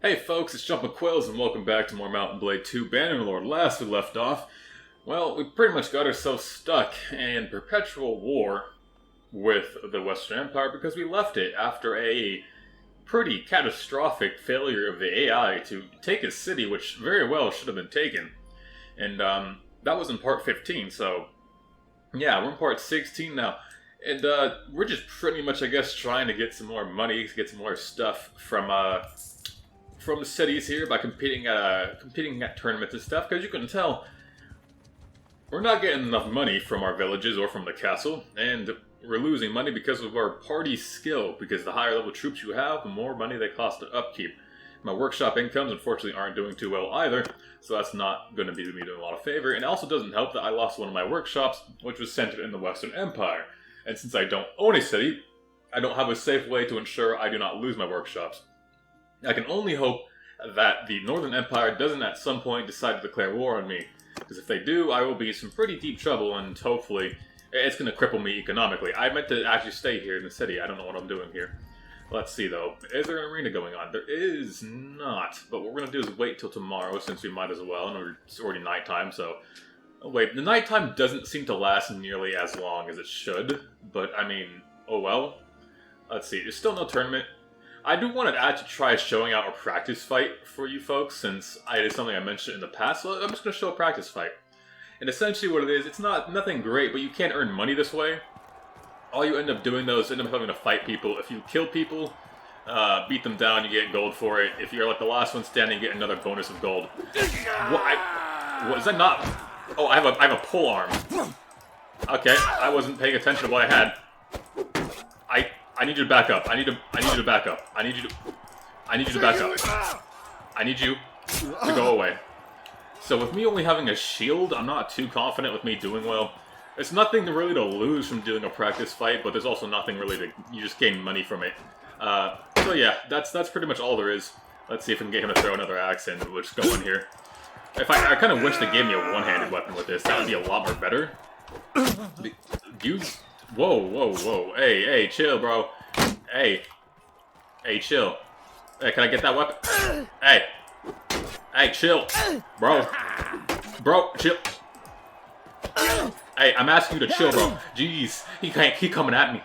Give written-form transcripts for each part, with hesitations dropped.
Hey folks, it's Jumpin' Quills and welcome back to more Mountain Blade 2 Bannerlord. Last we left off, well, we pretty much got ourselves stuck in perpetual war with the Western Empire because we left it after a pretty catastrophic failure of the AI to take a city which very well should have been taken. And that was in part 15, so yeah, we're in part 16 now. And we're just pretty much, I guess, trying to get some more money, to get some more stuff from the cities here by competing at tournaments and stuff, because you can tell we're not getting enough money from our villages or from the castle, and we're losing money because of our party skill, because the higher level troops you have, the more money they cost to upkeep. My workshop incomes, unfortunately, aren't doing too well either, so that's not going to be me doing a lot of favor, and it also doesn't help that I lost one of my workshops, which was centered in the Western Empire, and since I don't own a city, I don't have a safe way to ensure I do not lose my workshops. I can only hope that the Northern Empire doesn't at some point decide to declare war on me. Because if they do, I will be in some pretty deep trouble, and hopefully it's going to cripple me economically. I meant to actually stay here in the city. I don't know what I'm doing here. Let's see, though. Is there an arena going on? There is not. But what we're going to do is wait till tomorrow, since we might as well. And it's already nighttime, so... Oh, wait, the nighttime doesn't seem to last nearly as long as it should. But, I mean, oh well. Let's see. There's still no tournament. I do want to actually try showing out a practice fight for you folks, since it is something I mentioned in the past, so I'm just going to show a practice fight. And essentially what it is, it's nothing great, but you can't earn money this way. All you end up doing, though, is end up having to fight people. If you kill people, beat them down, you get gold for it. If you're like the last one standing, you get another bonus of gold. What is that not? Oh, I have a pole arm. Okay, I wasn't paying attention to what I had. I need you to back up. I need you to back up. I need you to back up. I need you to go away. So with me only having a shield, I'm not too confident with me doing well. There's nothing really to lose from doing a practice fight, but there's also nothing really to... You just gain money from it. So yeah, that's pretty much all there is. Let's see if we can get him to throw another axe and we'll just go in here. I kind of wish they gave me a one-handed weapon with this. That would be a lot more better. Whoa. Hey, chill, bro. Hey, chill. Hey, can I get that weapon? Hey, chill. Bro, chill. Hey, I'm asking you to chill, bro. Jeez, he coming at me.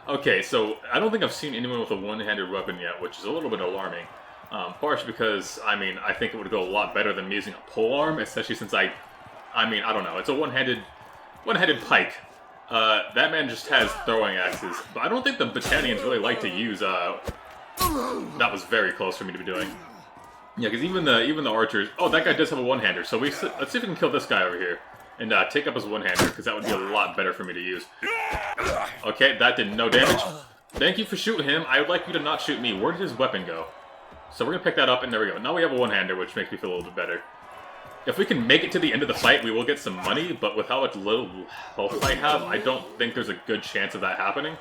Okay, so I don't think I've seen anyone with a one-handed weapon yet, which is a little bit alarming. Partially because, I think it would go a lot better than me using a polearm, especially since I don't know. It's a one-handed pike. That man just has throwing axes, but I don't think the Battanians really like to use, that was very close for me to be doing. Yeah, because even the archers... Oh, that guy does have a one-hander, so let's see if we can kill this guy over here, and take up his one-hander, because that would be a lot better for me to use. Okay, that did no damage. Thank you for shooting him. I would like you to not shoot me. Where did his weapon go? So we're gonna pick that up, and there we go. Now we have a one-hander, which makes me feel a little bit better. If we can make it to the end of the fight, we will get some money, but with how much little health I have, I don't think there's a good chance of that happening.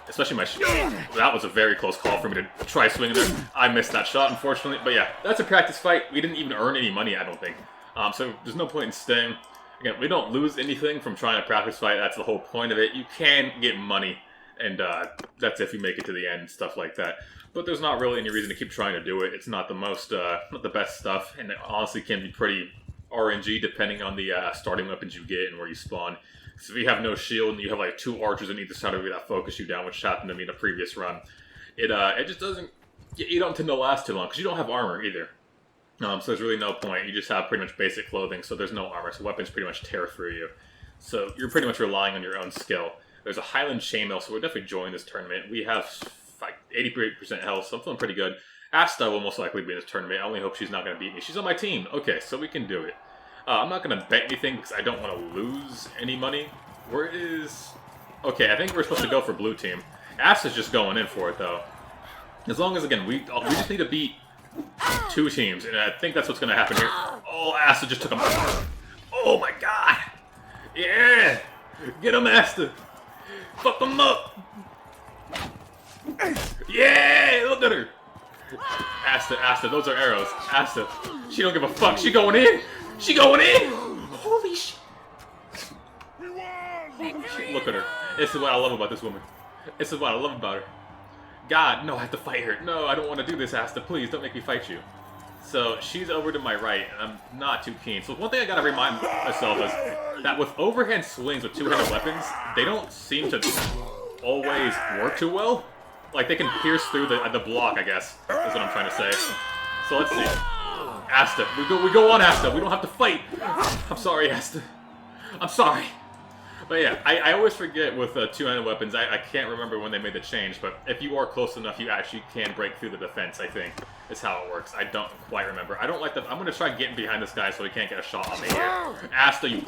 Especially my shield. That was a very close call for me to try swinging there. I missed that shot, unfortunately. But yeah, that's a practice fight. We didn't even earn any money, I don't think. So there's no point in staying. Again, we don't lose anything from trying to practice fight. That's the whole point of it. You can get money, and that's if you make it to the end, stuff like that. But there's not really any reason to keep trying to do it. It's not the most, not the best stuff, and it honestly can be pretty RNG depending on the starting weapons you get and where you spawn. So if you have no shield and you have like two archers on either side of you that focus you down, which happened to me in a previous run, it just doesn't... You don't tend to last too long, because you don't have armor either. So there's really no point. You just have pretty much basic clothing, so there's no armor, so weapons pretty much tear through you. So you're pretty much relying on your own skill. There's a Highland Chainmail, so we're definitely joining this tournament. We have like 88% health, so I'm feeling pretty good. Asta will most likely be in this tournament. I only hope she's not going to beat me. She's on my team. Okay, so we can do it. I'm not going to bet anything because I don't want to lose any money. Where is... Okay, I think we're supposed to go for blue team. Asta's just going in for it, though. As long as, again, we just need to beat two teams, and I think that's what's going to happen here. Oh, Asta just took him out. Oh, my God. Yeah. Get him, Asta. Fuck him up. Yeah, look at her. Asta, those are arrows. Asta, she don't give a fuck. She going in. She going in. Holy shit. Holy shit. Look at her. This is what I love about this woman. This is what I love about her. God, no, I have to fight her. No, I don't want to do this, Asta. Please, don't make me fight you. So, she's over to my right, and I'm not too keen. So one thing I gotta remind myself is that with overhand swings with two-handed weapons, they don't seem to always work too well. Like, they can pierce through the block, I guess, is what I'm trying to say. So let's see. Asta. We go on, Asta. We don't have to fight. I'm sorry, Asta. I'm sorry. But yeah, I always forget with two-handed weapons. I can't remember when they made the change, but if you are close enough, you actually can break through the defense, I think, is how it works. I don't quite remember. I don't like the... I'm going to try getting behind this guy so he can't get a shot on me here. Asta, you...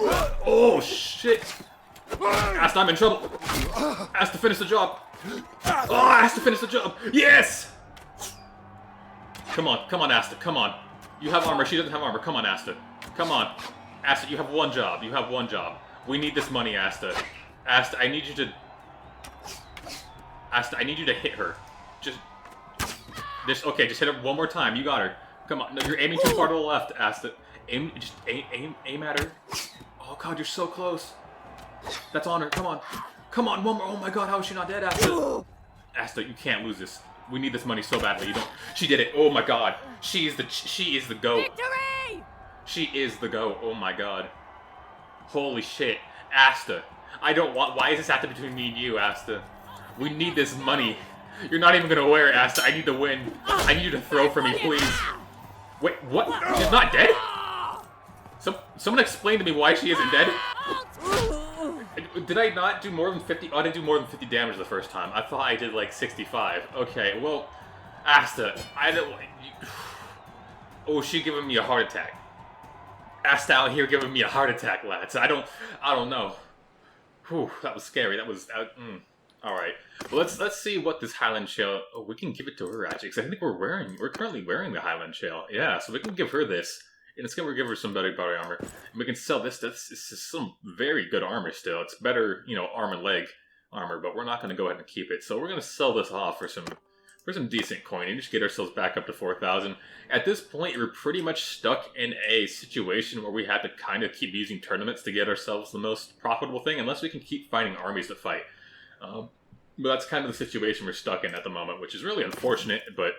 Oh, shit. Asta, I'm in trouble. Asta, finish the job. Oh, Asta, finish the job. Yes! Come on, Asta, come on. You have armor, she doesn't have armor. Come on, Asta. Come on. Asta, you have one job. You have one job. We need this money, Asta. Asta, I need you to... Asta, I need you to hit her. Okay, just hit her one more time. You got her. Come on. No, you're aiming too far to the left, Asta. Aim at her. Oh god, you're so close. That's on her. Come on. Come on, one more. Oh my god, how is she not dead, Asta? Asta, you can't lose this. We need this money so badly. You don't... She did it. Oh my god. She is the GOAT. Victory! She is the GOAT. Oh my god. Holy shit. Asta. I don't want... Why is this Asta between me and you, Asta? We need this money. You're not even gonna wear it, Asta. I need to win. I need you to throw for me, please. Wait, what? She's not dead? Someone explain to me why she isn't dead. Did I not do more than 50? Oh, I didn't do more than 50 damage the first time. I thought I did like 65. Okay, well, Asta, I don't... Oh, she giving me a heart attack. Asta out here giving me a heart attack, lads. I don't know. Whew, that was scary. That was... All right. Well, let's see what this Highland Shell... Oh, we can give it to her, actually, because I think we're currently wearing the Highland Shell. Yeah, so we can give her this. And it's going to give her some better body armor. And we can sell this. This is some very good armor still. It's better, you know, arm and leg armor, but we're not going to go ahead and keep it. So we're going to sell this off for some decent coin and just get ourselves back up to 4,000. At this point, we're pretty much stuck in a situation where we have to kind of keep using tournaments to get ourselves the most profitable thing, unless we can keep finding armies to fight. But that's kind of the situation we're stuck in at the moment, which is really unfortunate, but...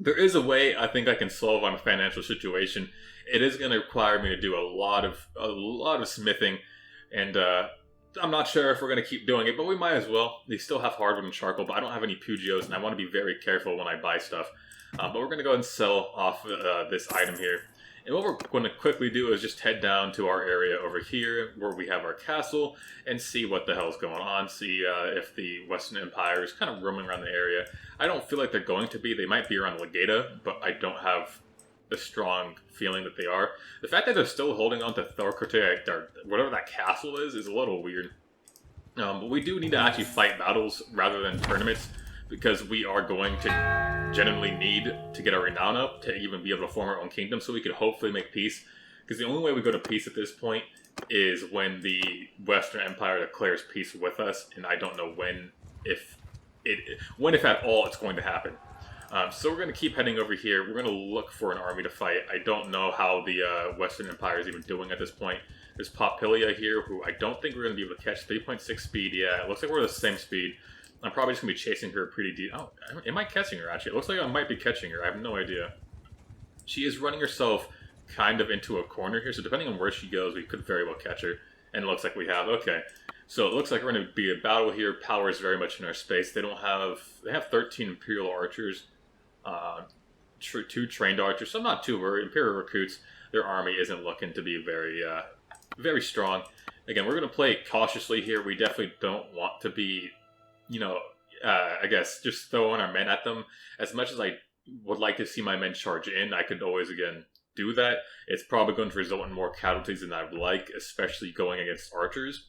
There is a way I think I can solve my financial situation. It is going to require me to do a lot of smithing, and I'm not sure if we're going to keep doing it, but we might as well. They still have hardwood and charcoal, but I don't have any Pugios, and I want to be very careful when I buy stuff. But we're going to go ahead and sell off this item here. And what we're going to quickly do is just head down to our area over here where we have our castle and see what the hell's going on. See if the Western Empire is kind of roaming around the area. I don't feel like they're going to be. They might be around Legata, but I don't have a strong feeling that they are. The fact that they're still holding on to Thorcote, or whatever that castle is a little weird. But we do need to actually fight battles rather than tournaments, because we are going to genuinely need to get our renown up to even be able to form our own kingdom, so we could hopefully make peace. Because the only way we go to peace at this point is when the Western Empire declares peace with us, and I don't know when, if at all, it's going to happen. So we're going to keep heading over here. We're going to look for an army to fight. I don't know how the Western Empire is even doing at this point. There's Populia here, who I don't think we're going to be able to catch. 3.6 speed, yeah, it looks like we're the same speed. I'm probably just going to be chasing her pretty deep. Oh, am I catching her, actually? It looks like I might be catching her. I have no idea. She is running herself kind of into a corner here, so depending on where she goes, we could very well catch her. And it looks like we have. Okay. So it looks like we're going to be a battle here. Power is very much in our space. They have 13 Imperial Archers, 2 trained archers, so I'm not too worried. Imperial recruits, their army isn't looking to be very strong. Again, we're going to play cautiously here. We definitely don't want to be, I guess, just throwing our men at them. As much as I would like to see my men charge in, I could always, again, do that. It's probably going to result in more casualties than I would like, especially going against archers.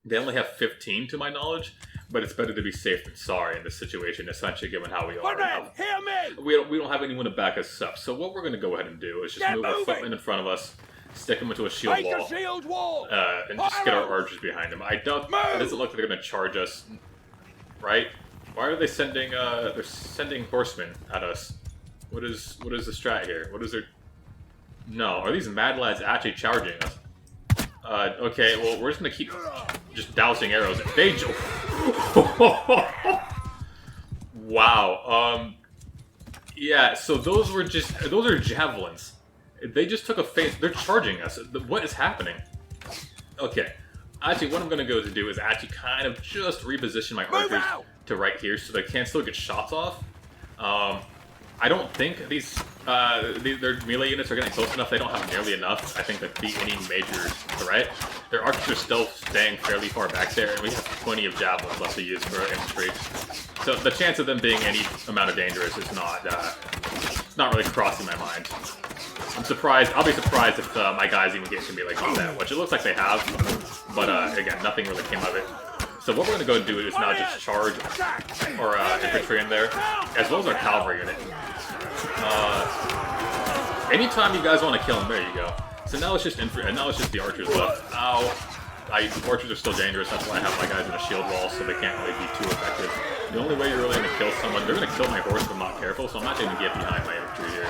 They only have 15 to my knowledge, but it's better to be safe than sorry in this situation, essentially, given how we are now. Hear me! We don't have anyone to back us up, so what we're going to go ahead and do is just move our footmen in front of us, stick them into a shield wall, and just get our archers behind them. I doubt it doesn't look like they're going to charge us, right? Why are they sending? They're sending horsemen at us. What is the strat here? What is their? No, are these mad lads actually charging us? Okay, well, we're just gonna keep just dousing arrows. They Wow. Yeah, so those are javelins. They just took a phase. They're charging us. What is happening? Okay. Actually, what I'm going to go to do is actually kind of just reposition my archers to right here so they can still get shots off. I don't think their melee units are getting close enough. They don't have nearly enough, I think, to beat any major threat. Their archers are still staying fairly far back there, and we have plenty of javelins left to use for infantry. So the chance of them being any amount of dangerous is not really crossing my mind. I'm surprised. I'll be surprised if my guys even get to me like that, which it looks like they have. But again, nothing really came of it. So what we're going to go do is now just charge our infantry in there, as well as our cavalry unit. Anytime you guys want to kill them, there you go. So now it's just now it's just the archers left. Ow. Archers are still dangerous, that's why I have my guys in a shield wall, so they can't really be too effective. The only way you're really going to kill someone, they're going to kill my horse if I'm not careful, so I'm not going to get behind my infantry here.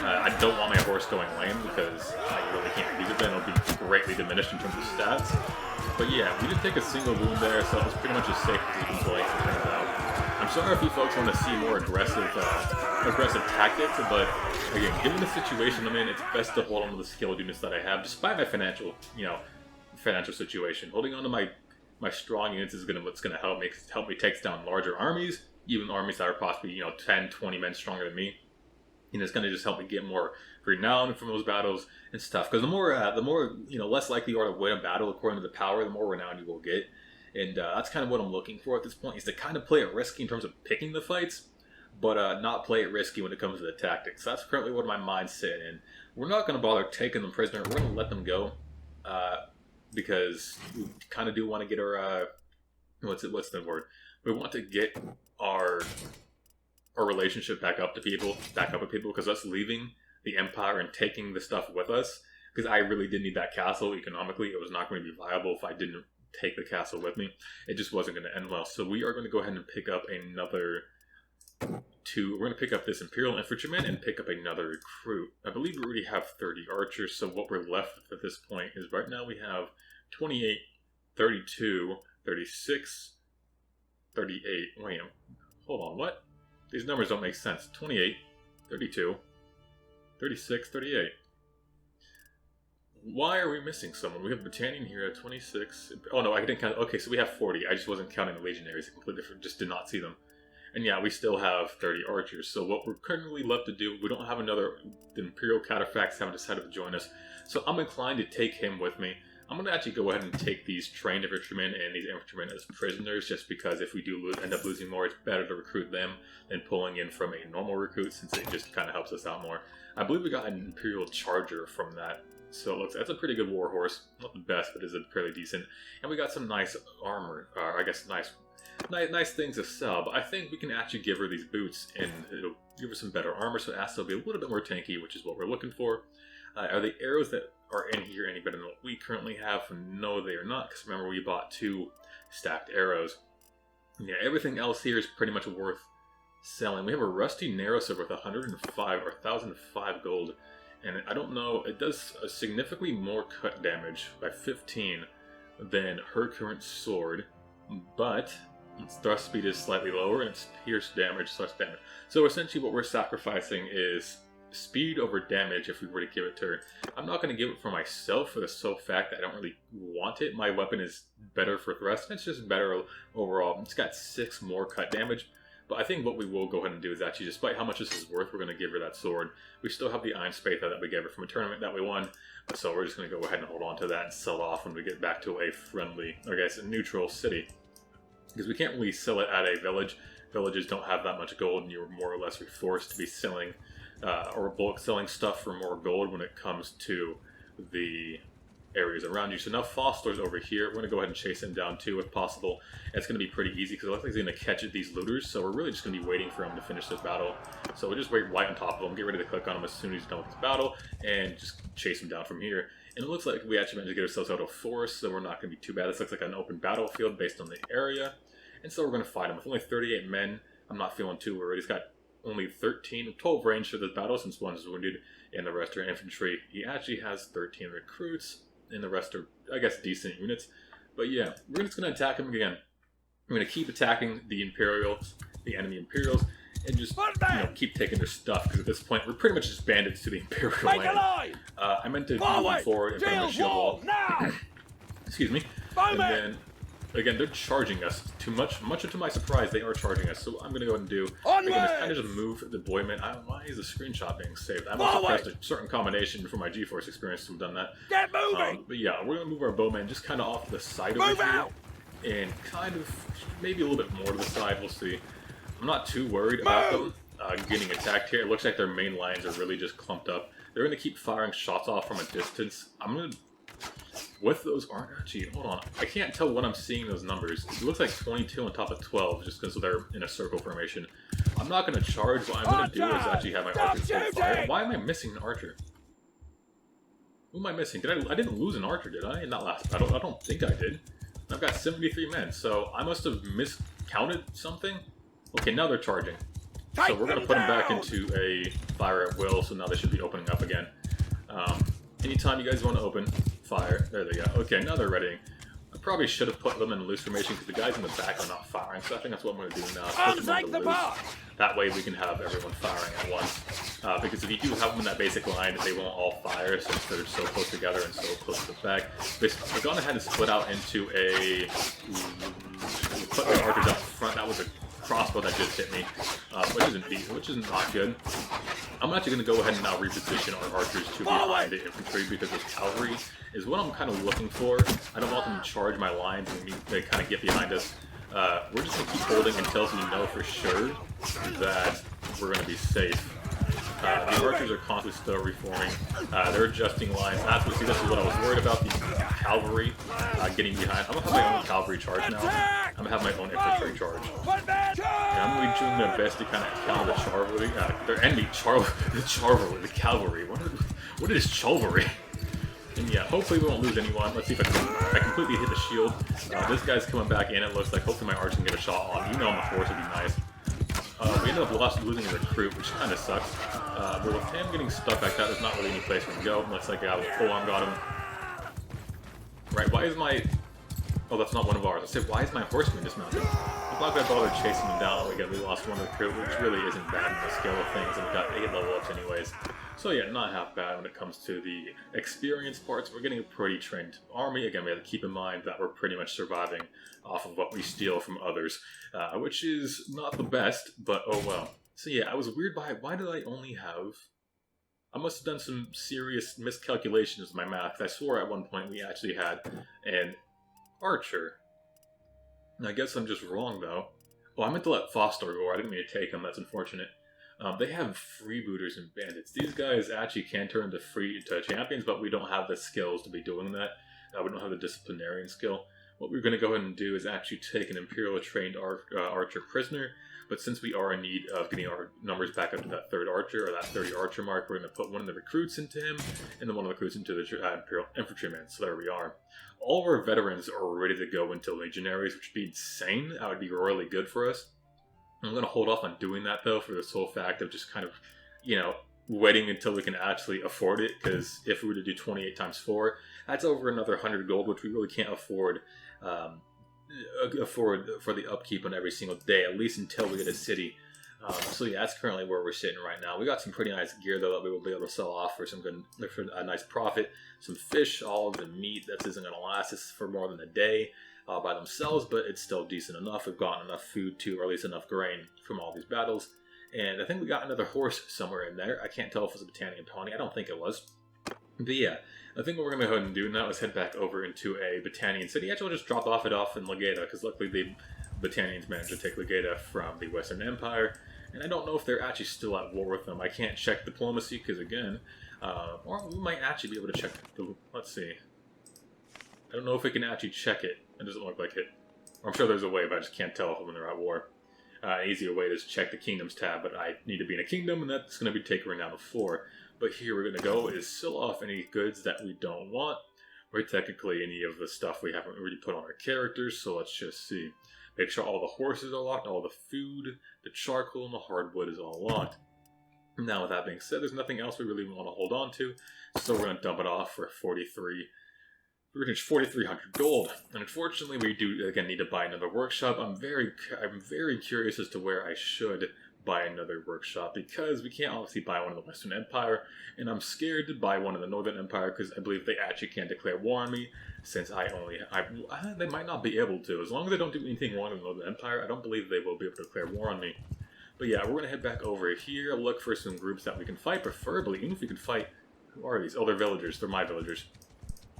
I don't want my horse going lame, because I really can't use it then, it'll be greatly diminished in terms of stats. But yeah, we didn't take a single wound there, so it was pretty much as safe as you can play, it turns out. I'm sorry if you folks want to see more aggressive tactics, but again, given the situation I'm in, it's best to hold on to the skilled units that I have, despite my financial situation. Holding on to my strong units is what's gonna help me take down larger armies, even armies that are possibly 10, 20 men stronger than me. And it's gonna just help me get more renown from those battles and stuff. Because the more less likely you are to win a battle according to the power, the more renown you will get. And that's kind of what I'm looking for at this point, is to kind of play it risky in terms of picking the fights, but not play it risky when it comes to the tactics. So that's currently what my mind's set in. We're not going to bother taking them prisoner. We're going to let them go, because we kind of do want to get our what's the word? We want to get our relationship back up with people, because us leaving the empire and taking the stuff with us, because I really did need that castle economically. It was not going to be viable if I didn't take the castle with me. It just wasn't going to end well. So we are going to go ahead and pick up another we're going to pick up this Imperial Infantryman and pick up another recruit. I believe we already have 30 archers, so what we're left with at this point is right now we have 28, 32, 36, 38. Wait, hold on, what? These numbers don't make sense. 28, 32, 36, 38. Why are we missing someone? We have Battanian here at 26. Oh no, I didn't count. Okay, so we have 40. I just wasn't counting the legionaries. Completely different. Just did not see them. And yeah, we still have 30 archers. So what we're currently left to do, we don't have the Imperial Cataphracts haven't decided to join us. So I'm inclined to take him with me. I'm going to actually go ahead and take these trained infantrymen and these infantrymen as prisoners, just because if we do end up losing more, it's better to recruit them than pulling in from a normal recruit, since it just kind of helps us out more. I believe we got an Imperial Charger from that. So that's a pretty good war horse. Not the best, but is fairly decent. And we got some nice armor, I guess nice things to sell. But I think we can actually give her these boots, and it'll give her some better armor, so Asta will be a little bit more tanky, which is what we're looking for. Are the arrows that are in here any better than what we currently have? No, they are not, because remember, we bought 2 stacked arrows. Yeah, everything else here is pretty much worth selling. We have a rusty narrow sword with 105 or 1,005 gold. And I don't know, it does significantly more cut damage by 15 than her current sword, but its thrust speed is slightly lower and its pierce damage is less damage. So essentially what we're sacrificing is speed over damage if we were to give it to her. I'm not going to give it for myself for the sole fact that I don't really want it. My weapon is better for thrust, and it's just better overall. It's got 6 more cut damage. But I think what we will go ahead and do is actually, despite how much this is worth, we're going to give her that sword. We still have the Iron Spatha that we gave her from a tournament that we won. So we're just going to go ahead and hold on to that and sell it off when we get back to a friendly, or I guess a neutral city. Because we can't really sell it at a village. Villages don't have that much gold, and you're more or less forced to be selling or bulk selling stuff for more gold when it comes to the areas around you. So now Foster's over here. We're going to go ahead and chase him down too if possible. It's going to be pretty easy because it looks like he's going to catch these looters, so we're really just going to be waiting for him to finish this battle. So we'll just wait right on top of him, get ready to click on him as soon as he's done with his battle, and just chase him down from here. And it looks like we actually managed to get ourselves out of forest, so we're not going to be too bad. This looks like an open battlefield based on the area. And so we're going to fight him. With only 38 men, I'm not feeling too worried. He's got only 12 range for this battle since one is wounded and the rest are infantry. He actually has 13 recruits, and the rest are, I guess, decent units. But yeah, we're just going to attack him again. I'm going to keep attacking the Imperials, the enemy Imperials, and just keep taking their stuff, because at this point we're pretty much just bandits to the Imperial land. I meant to move forward in front of the shield wall. Excuse me. And then again, they're charging us too much. Much to my surprise, they are charging us. So I'm gonna go ahead and do again, is kind of just move the Boyman. Why is the screenshot being saved? I must have pressed a certain combination for my GeForce experience to have done that. Get moving! But yeah, we're gonna move our Bowman just kind of off to the side over here, and kind of maybe a little bit more to the side. We'll see. I'm not too worried about them getting attacked here. It looks like their main lines are really just clumped up. They're going to keep firing shots off from a distance. I'm going to... With those... Gee, hold on. I can't tell when I'm seeing those numbers. It looks like 22 on top of 12, just because they're in a circle formation. I'm not going to charge. What I'm going to do is actually have my archers full fire. Why am I missing an archer? Who am I missing? I didn't lose an archer, did I? In that last battle? I don't think I did. I've got 73 men, so I must have miscounted something. Okay, now they're charging. So we're going to put them back into a fire at will, so now they should be opening up again. Anytime you guys want to open, fire. There they go. Okay, now they're readying. I probably should have put them in loose formation because the guys in the back are not firing, so I think that's what I'm going to do now. Put them in loose. That way we can have everyone firing at once. Because if you do have them in that basic line, they won't all fire since they're so close together and so close to the back. They've gone ahead and split out into a... Put their archers up front. That was a crossbow that just hit me, which is not good. I'm actually going to go ahead and now reposition our archers to behind the infantry, because this cavalry is what I'm kind of looking for. I don't want them to charge my lines and they kind of get behind us. We're just going to keep holding until we know for sure that we're going to be safe. The archers are constantly still reforming. They're adjusting lines. See, this is what I was worried about, the cavalry getting behind. I'm going to have my own cavalry charge now. I'm going to have my own infantry charge. And I'm going to be doing my best to kind of counter the cavalry. Their enemy, the cavalry. What is cavalry? And yeah, hopefully we won't lose anyone. Let's see if I completely hit the shield. This guy's coming back in, it looks like. Hopefully my archer can get a shot on. Even on the horse would be nice. We ended up losing a recruit, which kind of sucks. But with him getting stuck like that, there's not really any place for him to go. Unless like I was full on got him. Right, why is my... Oh, that's not one of ours. I said, why is my horseman dismounted? I'm glad I bothered chasing him down. We lost one recruit, which really isn't bad in the scale of things, and we got 8 level ups anyways. So yeah, not half bad when it comes to the experience parts. We're getting a pretty trained army. Again, we have to keep in mind that we're pretty much surviving off of what we steal from others, which is not the best, but oh well. So yeah, I was weird by why did I only have... I must have done some serious miscalculations in my math. I swore at one point we actually had an archer. And I guess I'm just wrong though. Oh, I meant to let Foster go. I didn't mean to take him. That's unfortunate. They have freebooters and bandits. These guys actually can turn into champions, but we don't have the skills to be doing that. We don't have the disciplinarian skill. What we're going to go ahead and do is actually take an Imperial trained archer prisoner, but since we are in need of getting our numbers back up to that 3rd archer, or that 30 archer mark, we're going to put one of the recruits into him, and then one of the recruits into the Imperial infantryman. So there we are. All of our veterans are ready to go into legionaries, which would be insane. That would be really good for us. I'm going to hold off on doing that, though, for the sole fact of just kind of, waiting until we can actually afford it, because if we were to do 28 times 4, that's over another 100 gold, which we really can't afford for the upkeep on every single day, at least until we get a city. So yeah, that's currently where we're sitting right now. We got some pretty nice gear, though, that we will be able to sell off for a nice profit. Some fish, olives, and meat. That isn't going to last us for more than a day by themselves, but it's still decent enough. We've gotten enough food too, or at least enough grain from all these battles. And I think we got another horse somewhere in there. I can't tell if it was a Battanian pony. I don't think it was. But yeah, I think what we're going to go ahead and do now is head back over into a Battanian city. Actually, we'll just drop it off in Legata, because luckily the Battanians managed to take Legata from the Western Empire. And I don't know if they're actually still at war with them. I can't check diplomacy, because again, or we might actually be able to check let's see. I don't know if we can actually check it. It doesn't look like it. I'm sure there's a way, but I just can't tell when they're at war. Easier way is check the kingdoms tab, but I need to be in a kingdom, and that's going to be tapering down to 4. But here we're going to go is sell off any goods that we don't want, or technically any of the stuff we haven't really put on our characters, so let's just see. Make sure all the horses are locked, all the food, the charcoal, and the hardwood is all locked. Now with that being said, there's nothing else we really want to hold on to, so we're going to dump it off for 43 We reached 4,300 gold, and unfortunately we do again need to buy another workshop. I'm very curious as to where I should buy another workshop, because we can't obviously buy one in the Western Empire, and I'm scared to buy one in the Northern Empire because I believe they actually can't declare war on me, since they might not be able to. As long as I don't do anything wrong in the Northern Empire, I don't believe they will be able to declare war on me. But yeah, we're going to head back over here, look for some groups that we can fight, preferably, even if we can fight. Who are these? Oh, they're villagers. They're my villagers.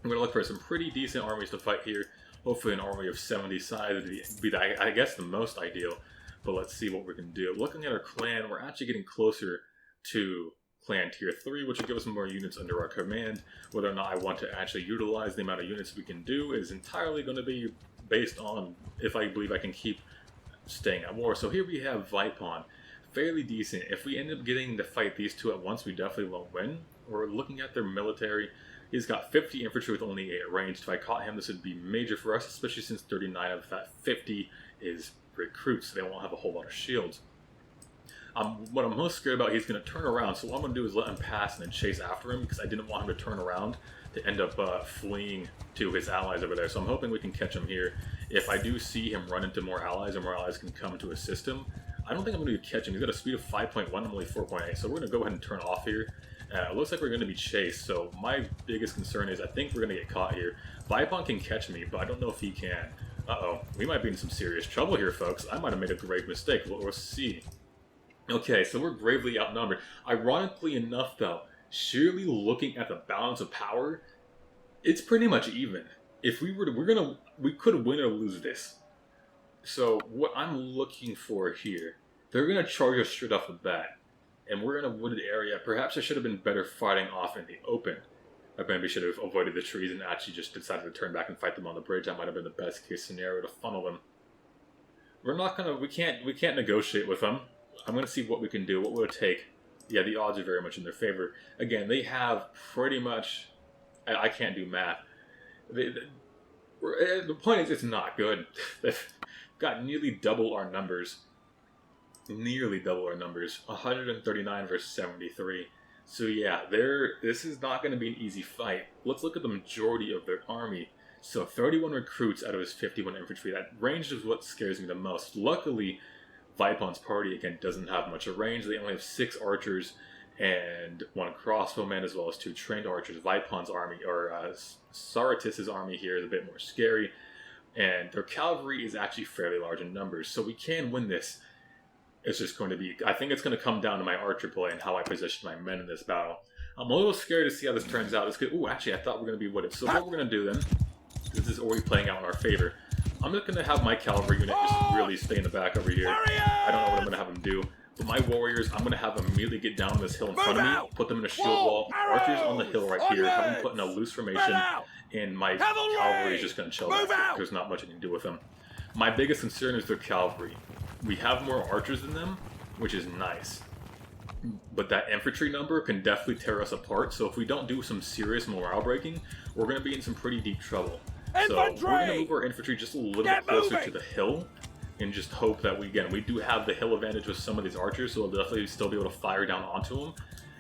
I'm going to look for some pretty decent armies to fight here. Hopefully an army of 70 size would be I guess, the most ideal. But let's see what we can do. Looking at our clan, we're actually getting closer to clan tier 3, which will give us more units under our command. Whether or not I want to actually utilize the amount of units we can do is entirely going to be based on if I believe I can keep staying at war. So here we have Vipon. Fairly decent. If we end up getting to fight these two at once, we definitely won't win. We're looking at their military. He's got 50 infantry with only 8 ranged. If I caught him, this would be major for us, especially since 39 of that 50 is recruits, so they won't have a whole lot of shields. What I'm most scared about, he's going to turn around, so what I'm going to do is let him pass and then chase after him, because I didn't want him to turn around to end up fleeing to his allies over there. So I'm hoping we can catch him here. If I do see him run into more allies, or more allies can come to assist him, I don't think I'm going to catch him. He's got a speed of 5.1, I'm only 4.8, so we're going to go ahead and turn off here. It looks like we're going to be chased, so my biggest concern is I think we're going to get caught here. Vipon can catch me, but I don't know if he can. Uh-oh, we might be in some serious trouble here, folks. I might have made a grave mistake. We'll see. Okay, so we're gravely outnumbered. Ironically enough, though, surely looking at the balance of power, it's pretty much even. If we were to, we could win or lose this. So what I'm looking for here, they're going to charge us straight off the bat. And we're in a wooded area. Perhaps I should have been better fighting off in the open. I maybe should have avoided the trees and actually just decided to turn back and fight them on the bridge. That might have been the best case scenario to funnel them. We can't negotiate with them. I'm gonna see what we can do. What will it take? Yeah, the odds are very much in their favor. Again, they have pretty much. I can't do math. The point is, it's not good. They've got nearly double our numbers. Nearly double our numbers. 139 versus 73. So yeah, this is not going to be an easy fight. Let's look at the majority of their army. So 31 recruits out of his 51 infantry. That range is what scares me the most. Luckily, Vipon's party, again, doesn't have much of range. They only have 6 archers and 1 crossbowman, as well as 2 trained archers. Vipon's army, or Saratis's army here, is a bit more scary. And their cavalry is actually fairly large in numbers. So we can win this. It's just going to be, I think it's going to come down to my archer play and how I position my men in this battle. I'm a little scared to see how this turns out. Actually, I thought we were going to be wooded. So what we're going to do then, this is already playing out in our favor. I'm just going to have my cavalry unit just really stay in the back over here. I don't know what I'm going to have them do. But my warriors, I'm going to have them immediately get down this hill in front of me, put them in a shield wall, archers on the hill right here, have them put in a loose formation, and my cavalry is just going to chill back. There's not much I can do with them. My biggest concern is their cavalry. We have more archers than them, which is nice. But that infantry number can definitely tear us apart, so if we don't do some serious morale breaking, we're going to be in some pretty deep trouble. So we're going to move our infantry just a little bit closer to the hill, and just hope that we do have the hill advantage with some of these archers, so we'll definitely still be able to fire down onto them.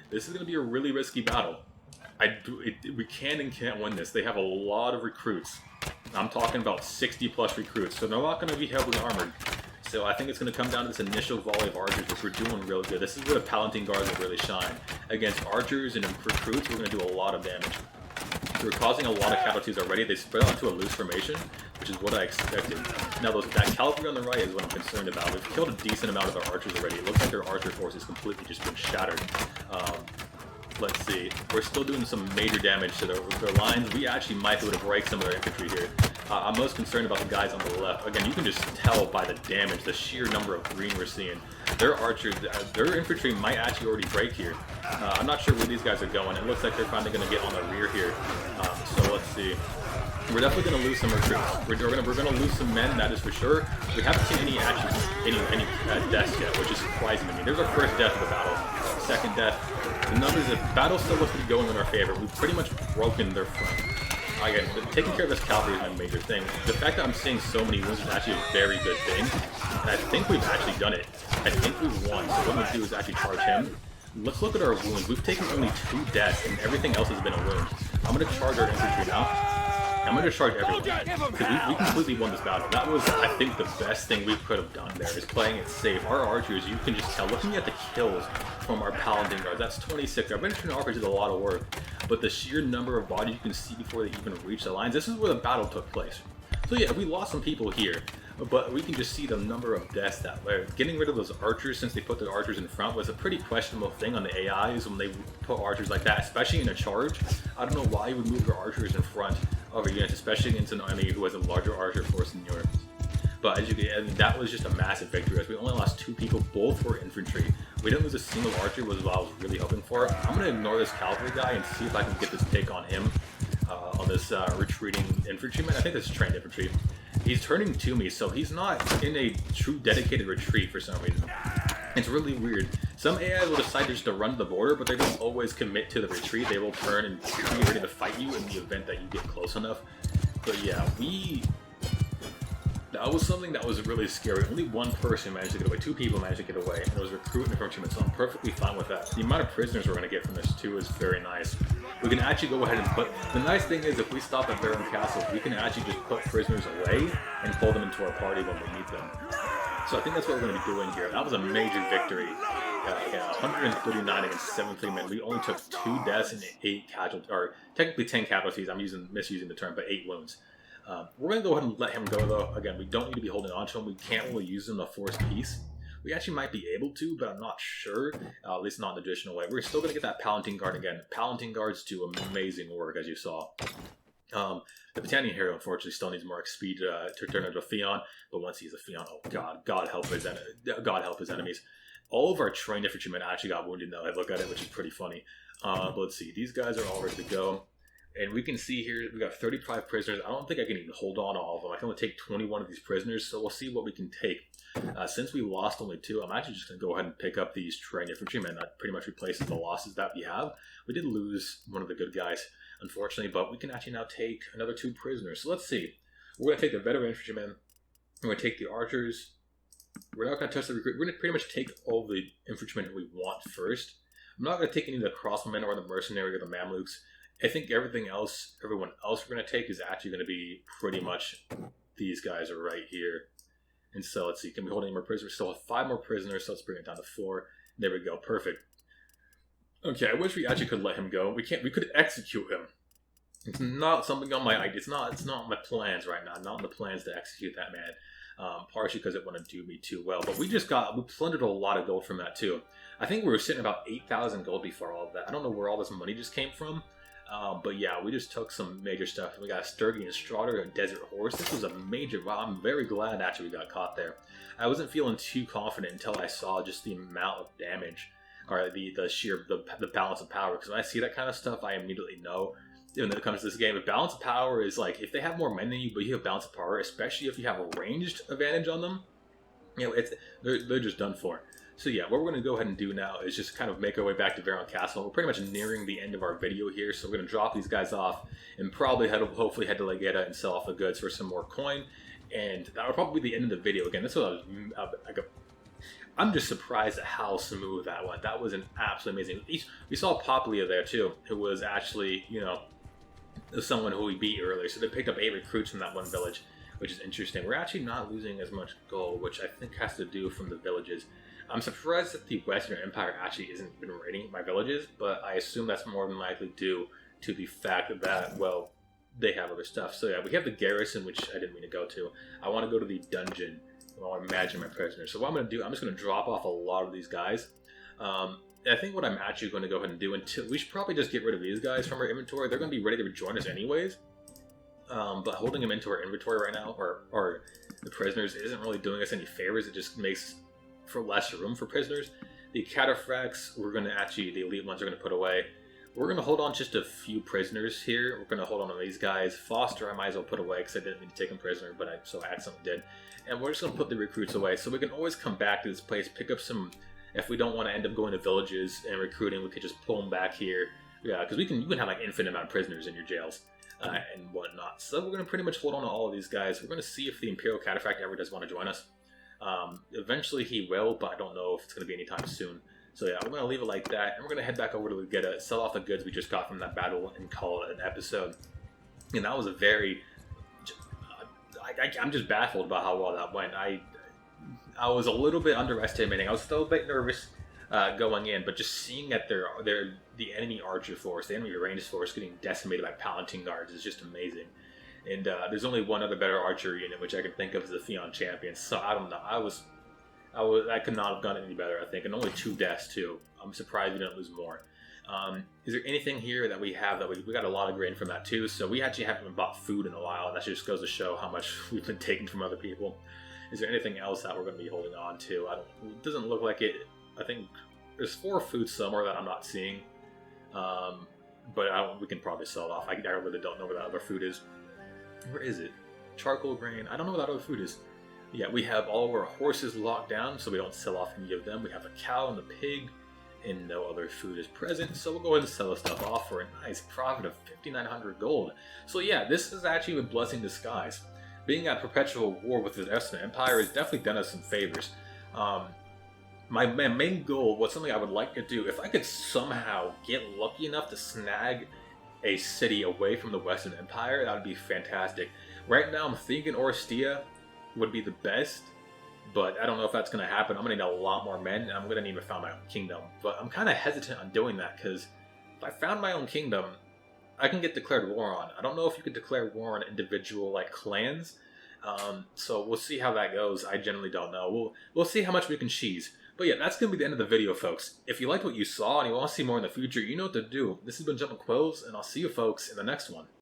This is going to be a really risky battle. We can and can't win this. They have a lot of recruits. I'm talking about 60 plus recruits, so they're not going to be heavily armored. So I think it's going to come down to this initial volley of archers, which we're doing really good. This is where the Palatine Guards will really shine. Against archers and recruits, we're going to do a lot of damage. We're causing a lot of casualties already. They spread out into a loose formation, which is what I expected. Now, that cavalry on the right is what I'm concerned about. We've killed a decent amount of their archers already. It looks like their archer force is completely just been shattered. Let's see. We're still doing some major damage to their lines. We actually might be able to break some of their infantry here. I'm most concerned about the guys on the left. Again, you can just tell by the damage, the sheer number of green we're seeing. Their archers, their infantry might actually already break here. I'm not sure where these guys are going. It looks like they're finally going to get on the rear here. So let's see. We're definitely going to lose some recruits. We're going to lose some men, that is for sure. We haven't seen any deaths yet, which is surprising to me. There's our first death of the battle. Second death. The numbers of battle still looks to be going in our favor. We've pretty much broken their front. Again, taking care of this cavalry is my major thing. The fact that I'm seeing so many wounds is actually a very good thing. And I think we've actually done it. I think we've won. So what we do is actually charge him. Let's look at our wounds. We've taken only 2 deaths, and everything else has been a wound. I'm going to charge our infantry now. I'm going to charge everyone, because we completely won this battle. That was, I think, the best thing we could have done there, is playing it safe. Our archers, you can just tell, looking at the kills from our Paladin guards, that's 26. Our veteran archers did a lot of work, but the sheer number of bodies you can see before they even reach the lines, this is where the battle took place. So yeah, we lost some people here, but we can just see the number of deaths that way. Getting rid of those archers, since they put the archers in front, was a pretty questionable thing on the AIs when they put archers like that, especially in a charge. I don't know why you would move your archers in front of your units, especially against an enemy who has a larger archer force than yours. But as you can, I mean, that was just a massive victory, as we only lost 2 people, both were infantry. We didn't lose a single archer, was what I was really hoping for. I'm going to ignore this cavalry guy and see if I can get this pick on him, on this retreating infantryman. I think this is trained infantry. He's turning to me, so he's not in a true dedicated retreat for some reason. It's really weird. Some AIs will decide just to run to the border, but they don't always commit to the retreat. They will turn and be ready to fight you in the event that you get close enough. But yeah, that was something that was really scary. Only one person managed to get away. 2 people managed to get away, and it was recruit and infantryman, so I'm perfectly fine with that. The amount of prisoners we're going to get from this too is very nice. We can actually go ahead and put... The nice thing is, if we stop at Baron Castle, we can actually just put prisoners away and pull them into our party when we need them. So I think that's what we're going to be doing here. That was a major victory. 139 against 73 men. We only took 2 deaths and 8 casualties, or technically 10 casualties. I'm misusing the term, but 8 wounds. We're going to go ahead and let him go, though. Again, we don't need to be holding on to him. We can't really use him to force peace. We actually might be able to, but I'm not sure. At least not in the traditional way. We're still going to get that Palatine Guard again. Palatine Guards do amazing work, as you saw. The Battanian Hero, unfortunately, still needs more XP to turn into a Fion. But once he's a Fion, oh god, God help his enemies. All of our trained infantrymen actually got wounded now. I look at it, which is pretty funny. But let's see. These guys are all ready to go. And we can see here, we got 35 prisoners. I don't think I can even hold on to all of them. I can only take 21 of these prisoners, so we'll see what we can take. Since we lost only 2, I'm actually just going to go ahead and pick up these trained infantrymen. That pretty much replaces the losses that we have. We did lose one of the good guys, unfortunately, but we can actually now take another 2 prisoners. So let's see. We're going to take the veteran infantrymen. We're going to take the archers. We're not going to touch the recruit. We're going to pretty much take all the infantrymen that we want first. I'm not going to take any of the crossbowmen or the mercenary or the Mamluks. I think everyone else we're going to take is actually going to be pretty much these guys are right here. And so let's see, can we hold any more prisoners? We still have 5 more prisoners, so let's bring it down to 4. There we go, perfect. Okay, I wish we actually could let him go. We could execute him. It's not something on my it's not on my plans right now. Not on the plans to execute that man. Partially because it wouldn't do me too well. But we plundered a lot of gold from that too. I think we were sitting about 8,000 gold before all of that. I don't know where all this money just came from. But yeah, we just took some major stuff. We got a Sturdy and Straughter and Desert Horse. This was a major... Wow, I'm very glad actually we got caught there. I wasn't feeling too confident until I saw just the amount of damage, or the balance of power. Because when I see that kind of stuff, I immediately know, when it comes to this game, if balance of power is like, if they have more men than you, but you have balance of power, especially if you have a ranged advantage on them, you know, they're just done for. So yeah, what we're going to go ahead and do now is just kind of make our way back to Veron Castle. We're pretty much nearing the end of our video here, so we're going to drop these guys off and probably hopefully head to Legata and sell off the goods for some more coin. And that will probably be the end of the video. Again, this was I'm just surprised at how smooth that went. That was an absolutely amazing. We saw Poplia there too, who was actually, you know, someone who we beat earlier. So they picked up 8 recruits from that one village, which is interesting. We're actually not losing as much gold, which I think has to do from the villages. I'm surprised that the Western Empire actually isn't been raiding my villages, but I assume that's more than likely due to the fact that, well, they have other stuff. So yeah, we have the garrison, which I didn't mean to go to. I want to go to the dungeon. I want to imagine my prisoners. So what I'm going to do, I'm just going to drop off a lot of these guys. I think what I'm actually going to go ahead and do, we should probably just get rid of these guys from our inventory. They're going to be ready to rejoin us anyways. But holding them into our inventory right now, or the prisoners, isn't really doing us any favors. It just makes for less room for prisoners. The cataphracts, the elite ones are going to put away. We're going to hold on just a few prisoners here. We're going to hold on to these guys. Foster, I might as well put away because I didn't mean to take him prisoner, but I accidentally did. And we're just going to put the recruits away. So we can always come back to this place, pick up some... If we don't want to end up going to villages and recruiting, we could just pull them back here. Yeah, because you can have like infinite amount of prisoners in your jails and whatnot. So we're going to pretty much hold on to all of these guys. We're going to see if the Imperial Cataphract ever does want to join us. Eventually he will, but I don't know if it's going to be anytime soon. So yeah, we're going to leave it like that, and we're going to head back over to sell off the goods we just got from that battle and call it an episode. And that was a very... I'm just baffled by how well that went. I was a little bit underestimating. I was still a bit nervous going in, but just seeing that the enemy archer force, the enemy ranged force, getting decimated by Palatine guards is just amazing. And there's only one other better archer unit which I can think of as the Theon champions. So I don't know. I could not have done any better, I think, and only 2 deaths too. I'm surprised we didn't lose more. Is there anything here that we have that we got a lot of grain from that too? So we actually haven't bought food in a while, and that just goes to show how much we've been taking from other people. Is there anything else that we're going to be holding on to? It doesn't look like it. I think there's 4 foods somewhere that I'm not seeing, but we can probably sell it off. I really don't know where that other food is. Where is it? Charcoal grain. I don't know what that other food is. Yeah, we have all of our horses locked down, so we don't sell off any of them. We have a cow and a pig, and no other food is present, so we'll go ahead and sell this stuff off for a nice profit of 5,900 gold. So yeah, this is actually a blessing in disguise. Being at perpetual war with the Western Empire has definitely done us some favors. My main goal was something I would like to do. If I could somehow get lucky enough to snag a city away from the Western Empire, that would be fantastic. Right now I'm thinking Orestia would be the best, but I don't know if that's going to happen. I'm going to need a lot more men, and I'm going to need to found my own kingdom. But I'm kind of hesitant on doing that, because if I found my own kingdom, I can get declared war on. I don't know if you can declare war on individual clans, so we'll see how that goes. I generally don't know. We'll see how much we can cheese. But yeah, that's going to be the end of the video, folks. If you liked what you saw and you want to see more in the future, you know what to do. This has been Jumpin' Quills, and I'll see you folks in the next one.